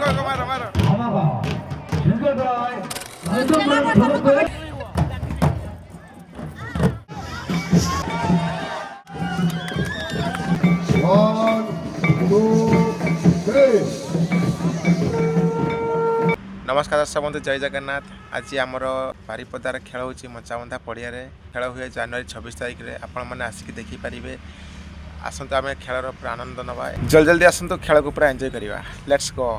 मारो मारो नमस्कार दर्शक बंधु जय जगन्नाथ। आज आमर बारिपदार खेल हो मचाबंधा पड़िया खेल हुए जनवरी 26 तारिख में आपण मैंने आसिक देखिपारे। आसतु आम खेलर पूरा आनंद नवा जल्दी जल्दी आसतु खेल को पूरा एंजॉय करवा। Let's go.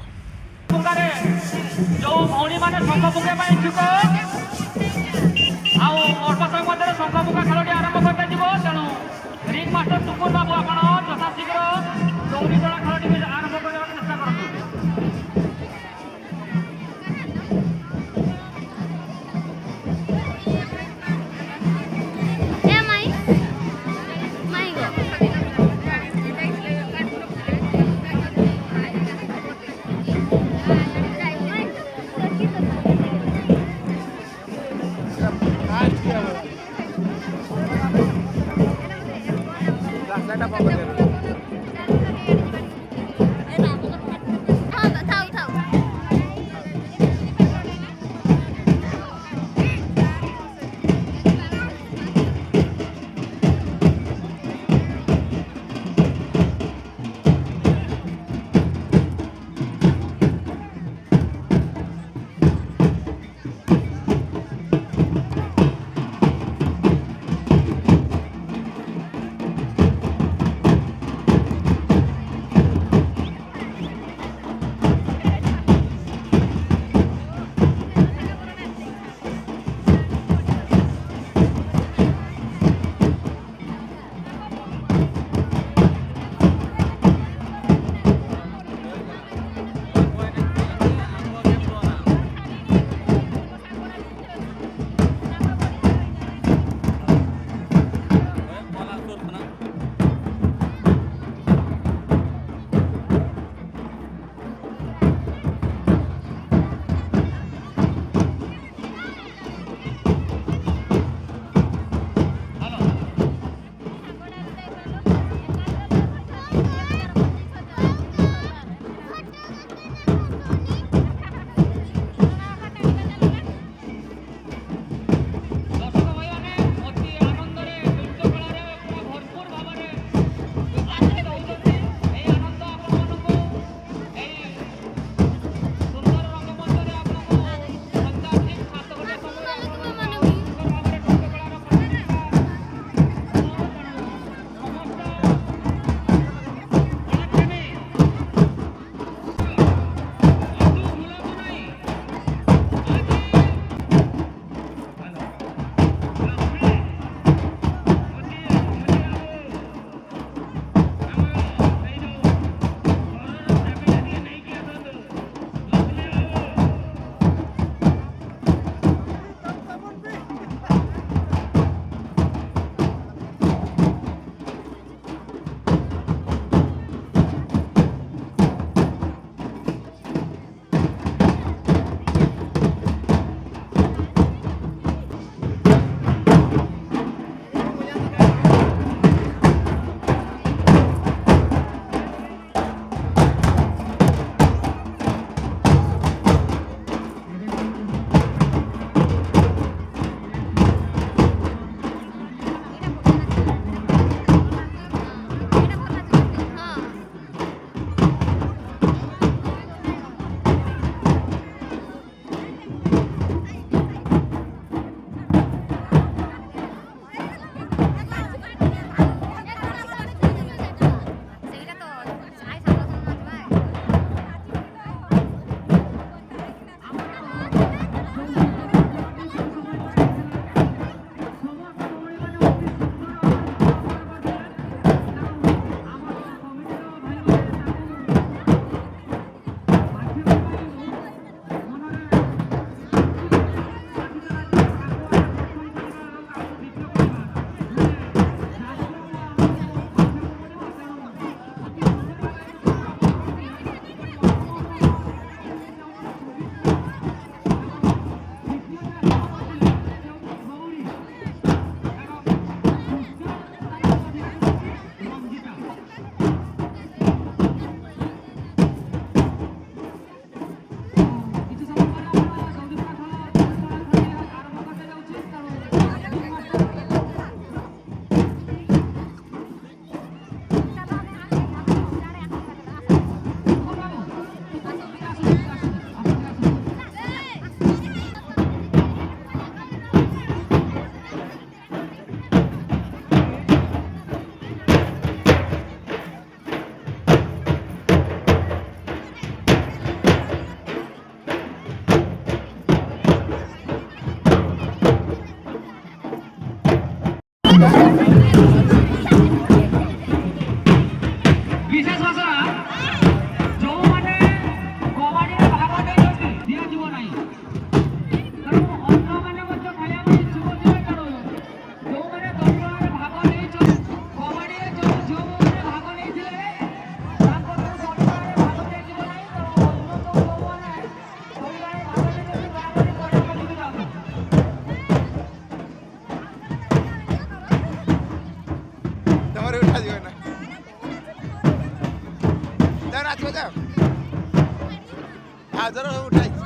ଗାଜର ସବୁ ଉଠାଇଛି।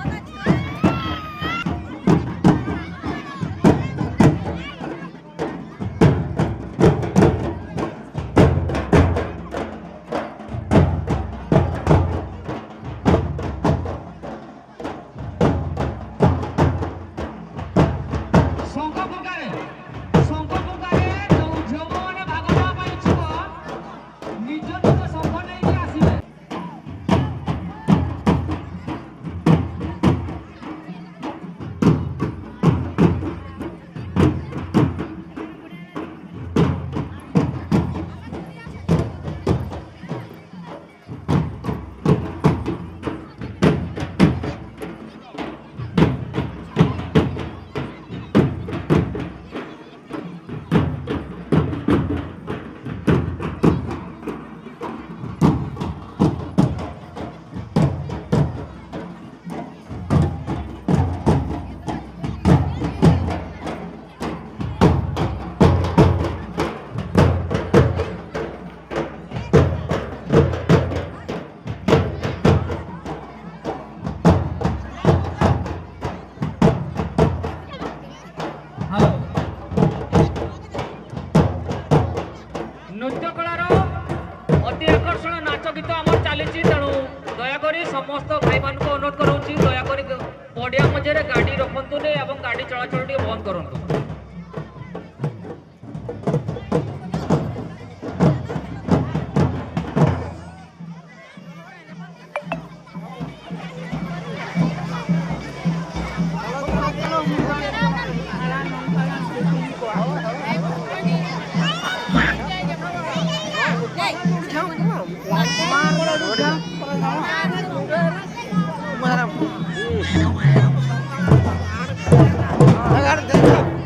नृत्य कलार अति आकर्षण नाच गीत आम चली तेणु दयाक समस्त भाई मान अनुरोध करोची दयाक पड़िया मझे गाड़ी रखुनी और गाड़ी चलाचल बंद करूँ। Agar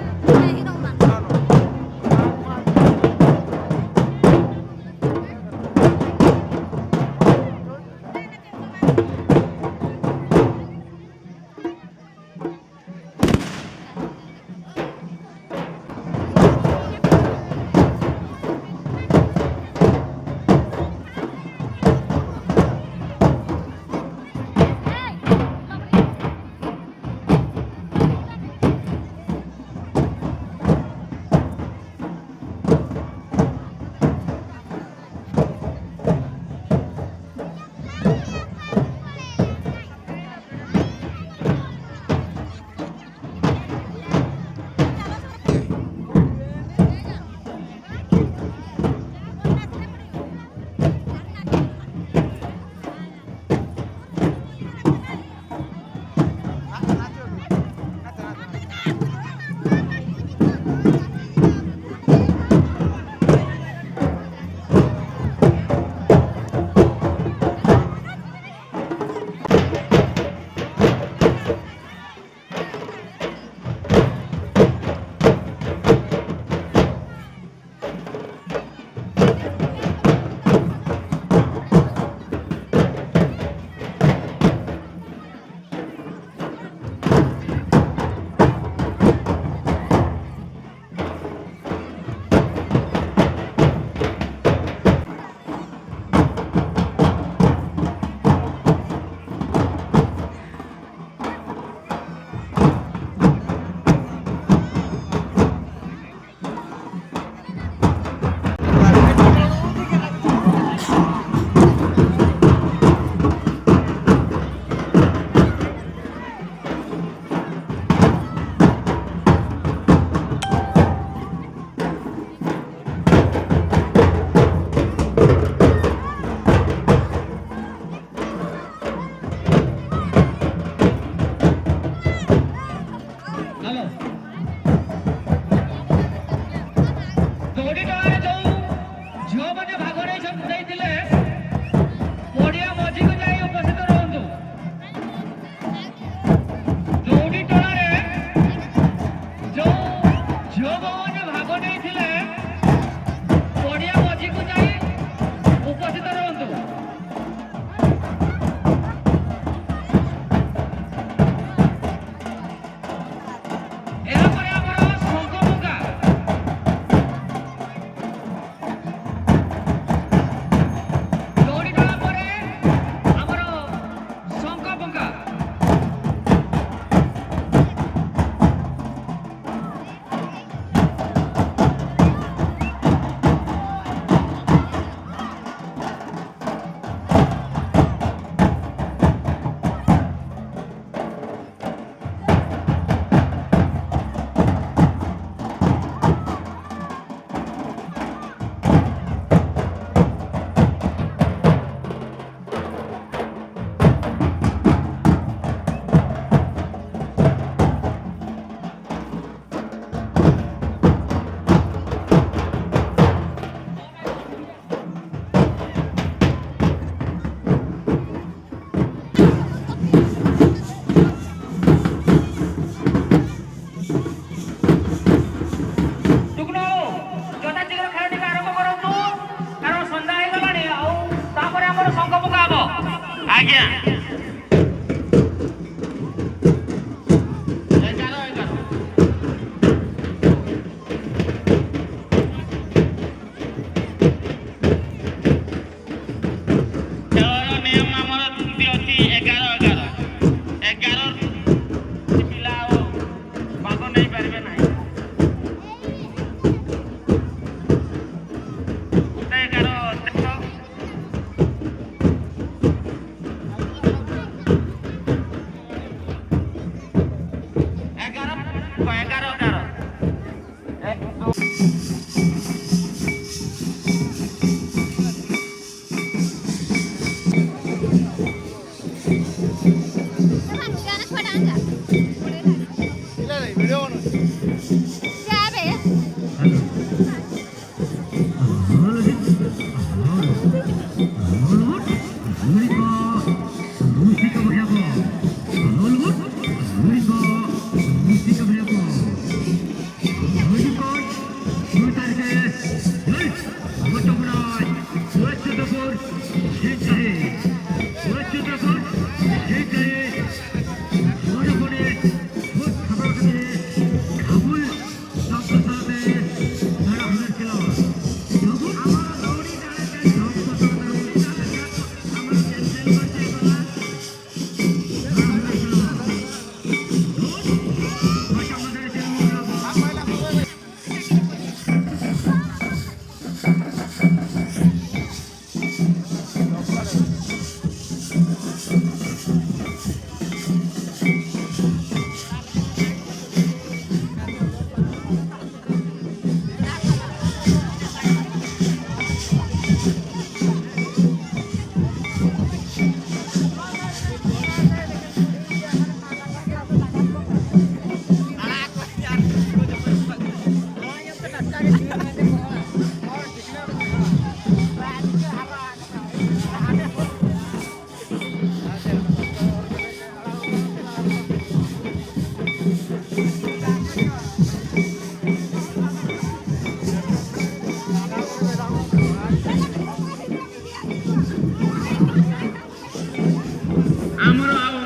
ଆମର ଆଉ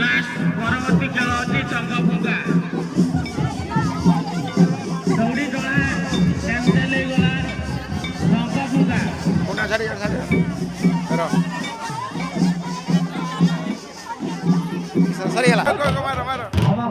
ଲାଷ୍ଟ ପରବର୍ତ୍ତୀ ଖେଳ ଅଛି ଚଙ୍ଗ ଫୁଙ୍କା। ଦୌଡ଼ି ଗଲା ସେମିତି ଗଲା ଚଙ୍ଗ ଫୁଙ୍କା। ପୁନା ଛାଡ଼ି ସରିଗଲା ମାର ମାର ମାର ମାର ମାର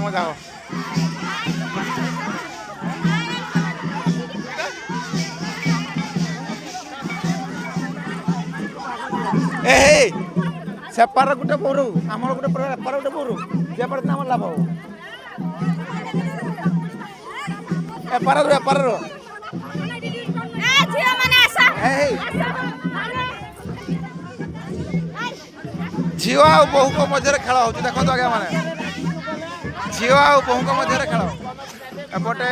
मजा हो ए सेपार गोटे पौरू आमर गोटे एपार गोटे पौरू जे पड़े आम लाभ हो एपार एपार झील आ बहु मध्य खेल हो देखो आज्ञा मैंने झील आ बहु मध्य खेल एपटे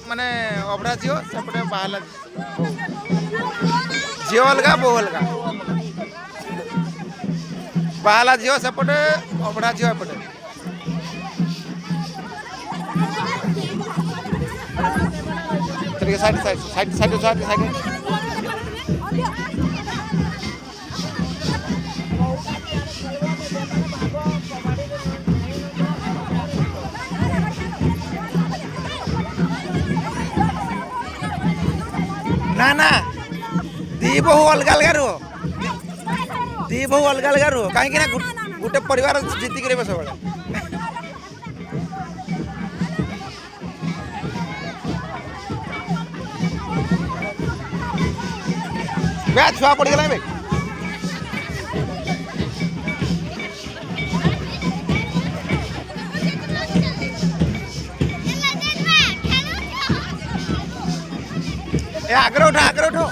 माने अभरा झील सेपटे बाहला झील अलग बहु अलग बाहला झील सेपटे अभरा झील एपटे side side side side side side ना ना दी बहु अलग अलग रुह दी बहु अलग अलग रुह कहीं गोटे परिवार जीति कर सब बे छुआ पड़गला बे आग्रह उठो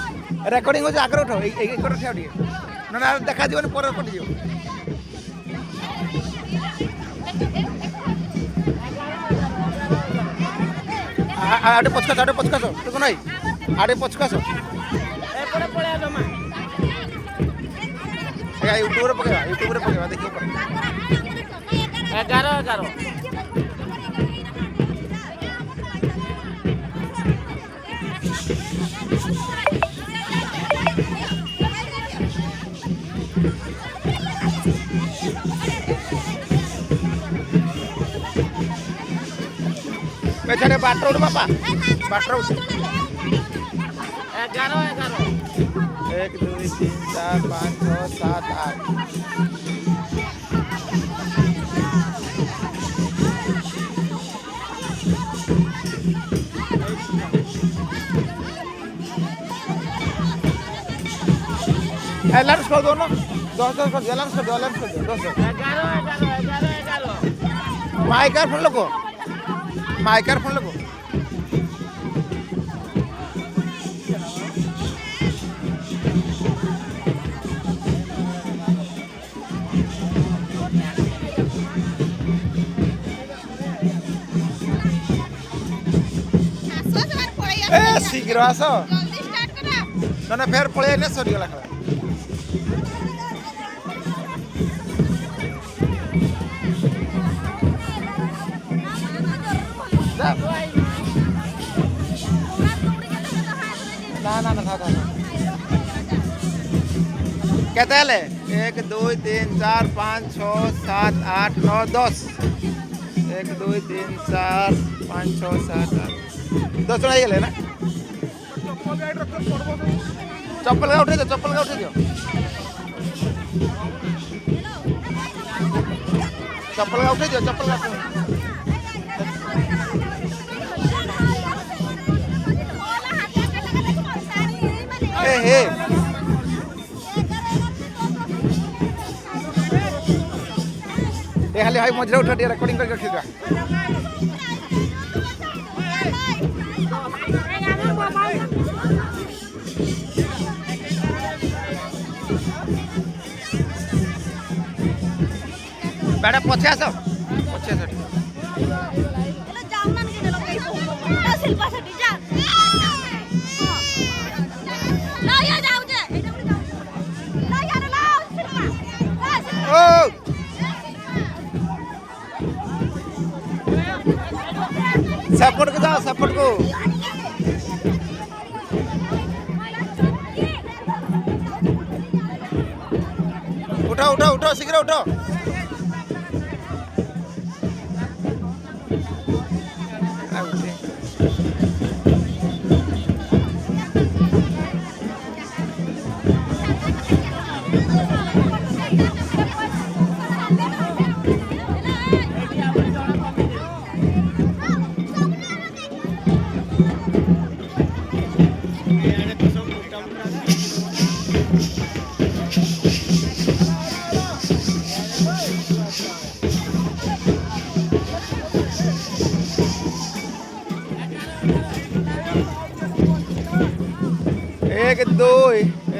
रेकर्डिंग हो आग्रह उठो ना देखा जीवन पर पटी आटे पचकास तो नहीं आटे पचकास ଏପଟେ ପଳେଇବା ଜମା यूट्यूब पकेगा देखिए 11 बेचारे बाटर उठ बापा बाटर उठ 11 1 2 3 4 5 6 7 8 अलार्म कर दो ना 10 कर दो अलार्म कर दो 10 11 माइकर फोन लगो ए शीघ्र आस ना फेर पड़े ना सरीगला खेला ना था कहते हैं 1 2 3 4 5 6 7 8 9 10 1 2 3 4 5 6 7 8 10 जन ହେଇଗଲେ ନା चप्पल का उठे दियो चप्पल का हे खाली भाई मजरा उठा दिया रिकॉर्डिंग करके रखिएगा बेटा पछे आस सपोर्ट को जाओ सपोर्ट को उठो शीघ्र उठो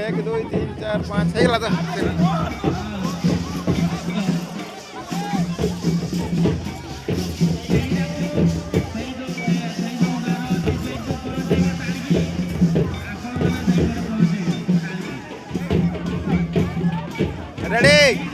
एक दो 3 4 5 सही गला रेडी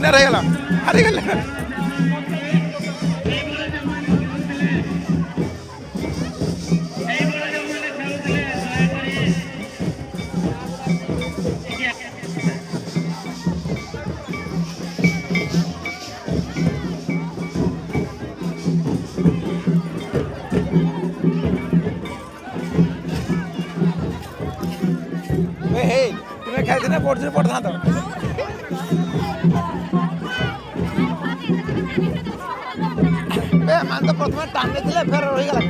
रहेगा हारिगला ଖାଇଥିଲେ ପଢୁଛି ପଢିଥାନ୍ତ ମାନେ ତ ପ୍ରଥମେ ଟାଣି ଦେଇଥିଲେ ଫେର ରହିଗଲା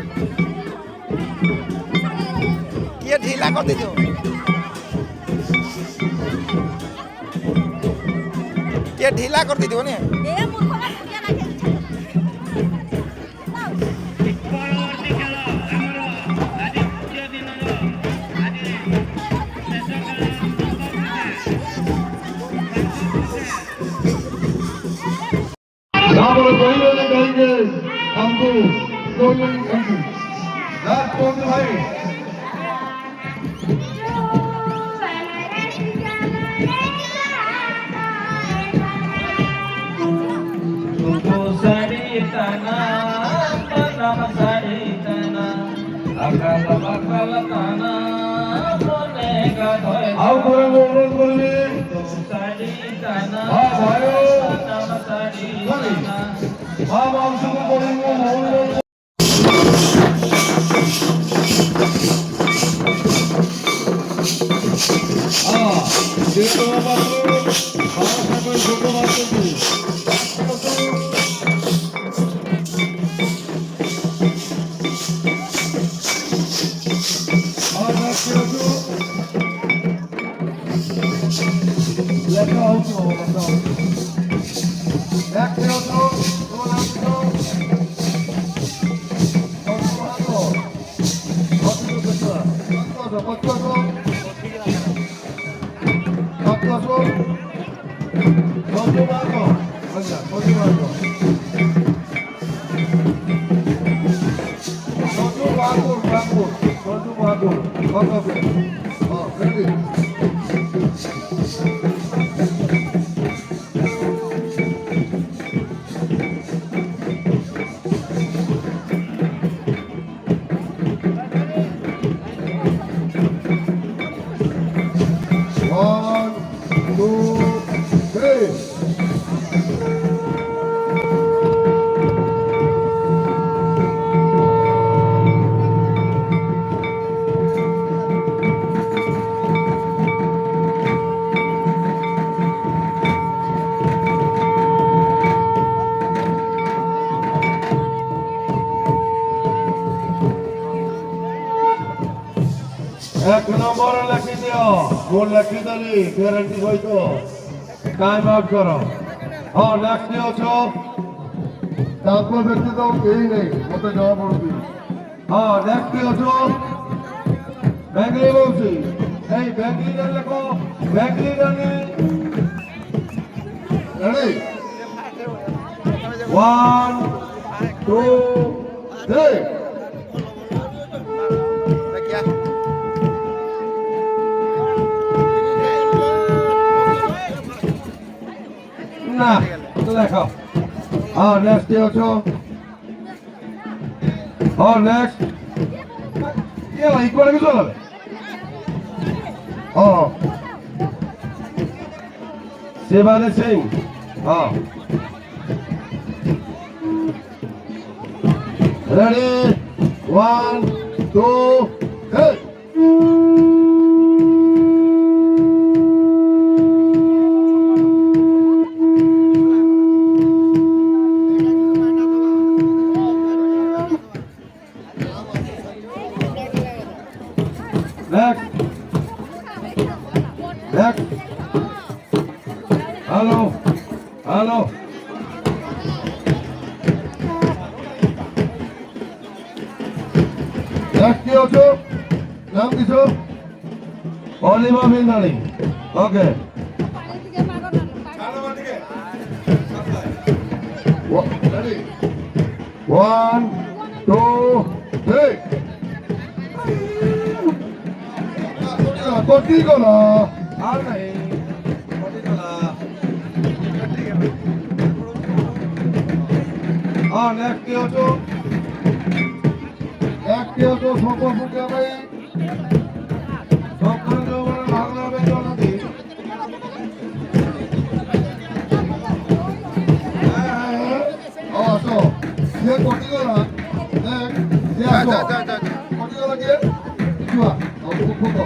କିଏ ଢିଲା କରିଦେଇଥିବ କିଏ ଢିଲା କରିଦେଇଥିବ ନି ପରବର୍ତ୍ତୀ ଖେଳ ଆମର ଆଜି ତୃତୀୟ ଦିନର ଆଜି ଶେଷ ଖେଳ ଆମର କହିଲେ କହିବେ ଆମକୁ ଭାଇ ଆଉ করে অনুরোধ করবি ভাই মাংসকে করিব লেখা হচ্ছে এক নম্বর লেখি দিও ମୁଁ ଲେଖିଦେଲି ଗ୍ୟାରେଣ୍ଟି ସହିତ ଟାଇମ୍ ଆଉଟ୍ କର ହଁ ନେକ୍ସଟ ଅଛ ତାଙ୍କ ବ୍ୟତୀତ କେହି ନାହିଁ ମୋତେ ଜଣା ପଡୁଛି ହଁ ନେକ୍ସଟ ଅଛ ବେଙ୍ଗଲି ବଉଛି ଏଇ ବେଙ୍ଗଲି ଲେଖ ବେଙ୍ଗଲି ରାନୀ ରେଡି 1 2 3 না দেখো হ্যাঁ নেক্সট অছো হ্যাঁ নেক্সট ये भाई को लगे चलो हां सेवाले सिंह हां ready 1 2 3 Next. Next. Hello. Hello. Next কি হচ্ছে? নাম কিছু? অলিমা বিন্দানি। Okay. Ready? 1 2 3 कोटी को ना आ नहीं कोटी को ना हाँ नेक्स्ट क्या हो सोपर फुटिया भाई सोपर जो बड़ा भागना में जो नदी तो ये कोटी को ना नेक्स्ट ये कोटी को लगे क्यों अब फुटो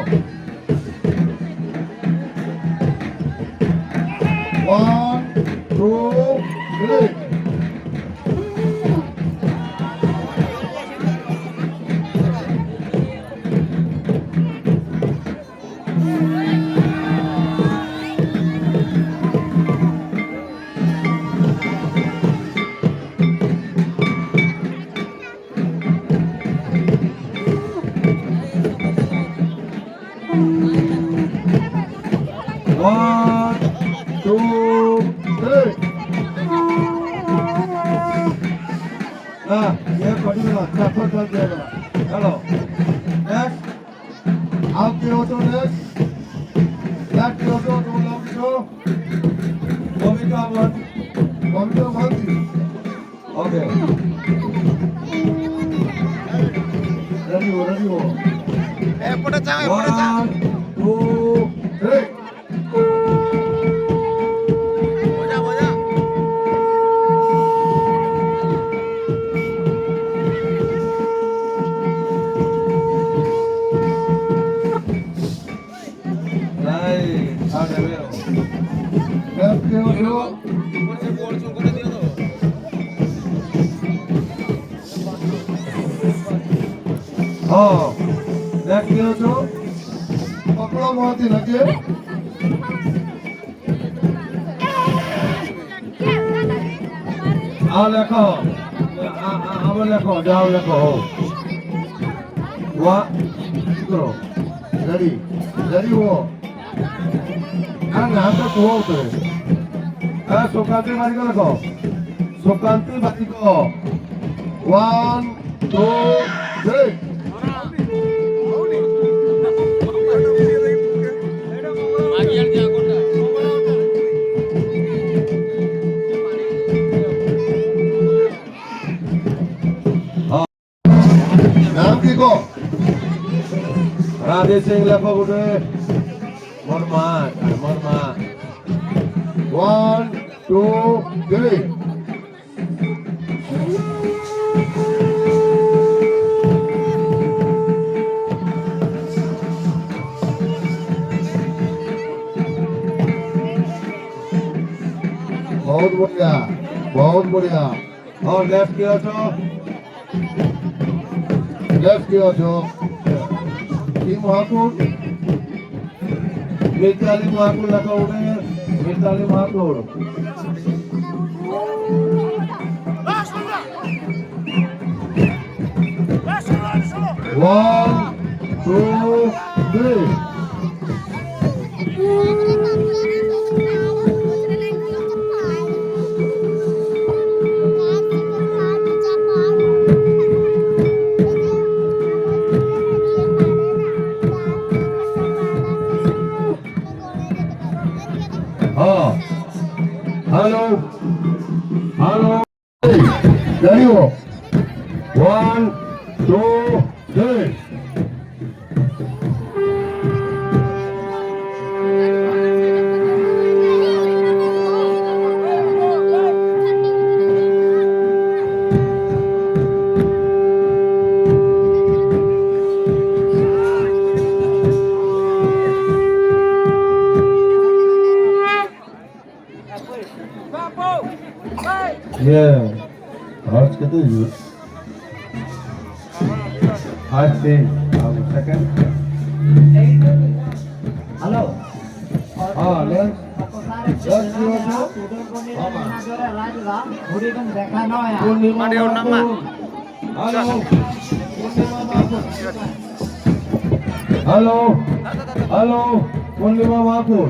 One, two, three. ये पढ़िएगा चप्पल चल जाएगा चलो नेक्स्ट आपके हो तो नेक्स्ट नेक्स्ट हो तो दो लोग जो भूमिका भांति ओके रेडी हो ଏପଟେ ଯାଅ ଏପଟେ ଯାଅ वन टू थ्री ବଜା ବଜା Nice. Ah, de veras. Left के हो जो हाँ नेक्स्ट के हो जो पकड़ो बहुत ही लगे आओ लेखो अब लेखो जाओ लेखो हो वाह करो रेडी रेडी हो नाम तो कुहो उतरे सुकांति मारी को लेखो सुकांति मारी को 1 2 3 नाम की को राधे सिंह लेखो गुटे मरमा 1 2 3 बहुत बढ़िया और लेफ्ट की ओर लेफ्ट की ओर महाकुड़ मिताली महाकुड़ लगा उड़े Mitali Mahakud one two three hello hello ready हो 1 2 3 Yeah, how's it going? I think second. Hello. Let's do it now. Hello, Purnima Mahapur.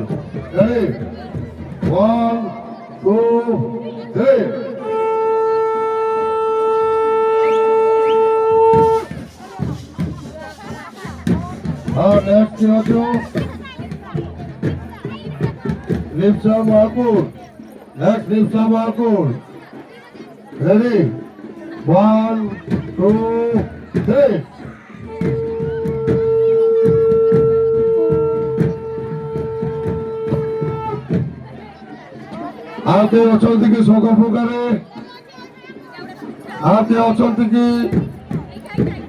Ready? 1 2 3 next की ओर जो लिप्सा महाकुड़ नेक्स्ट लिप्सा महाकुड़ रेडी 1 2 3 आते अचंती की सोगा फुगारे आते अचंती की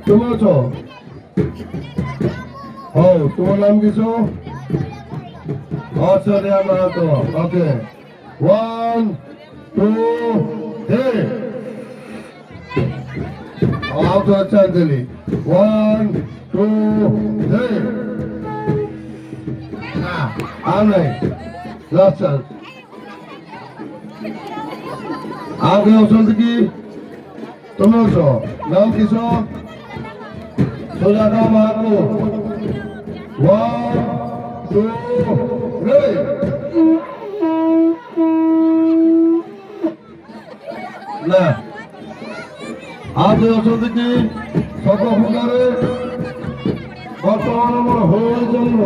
तुम अचो हो तुम नाम किसो आचार्य Mahato okay 1 2, 3. Out to Chandelli. 1, 2, 3. Amne. Last chance. आगे औषध की तुम नाम किसो सुजाता महाको 1, 2, 3. ना आगे औषध की सको फुकारे बर्तमान मोर हो चलिब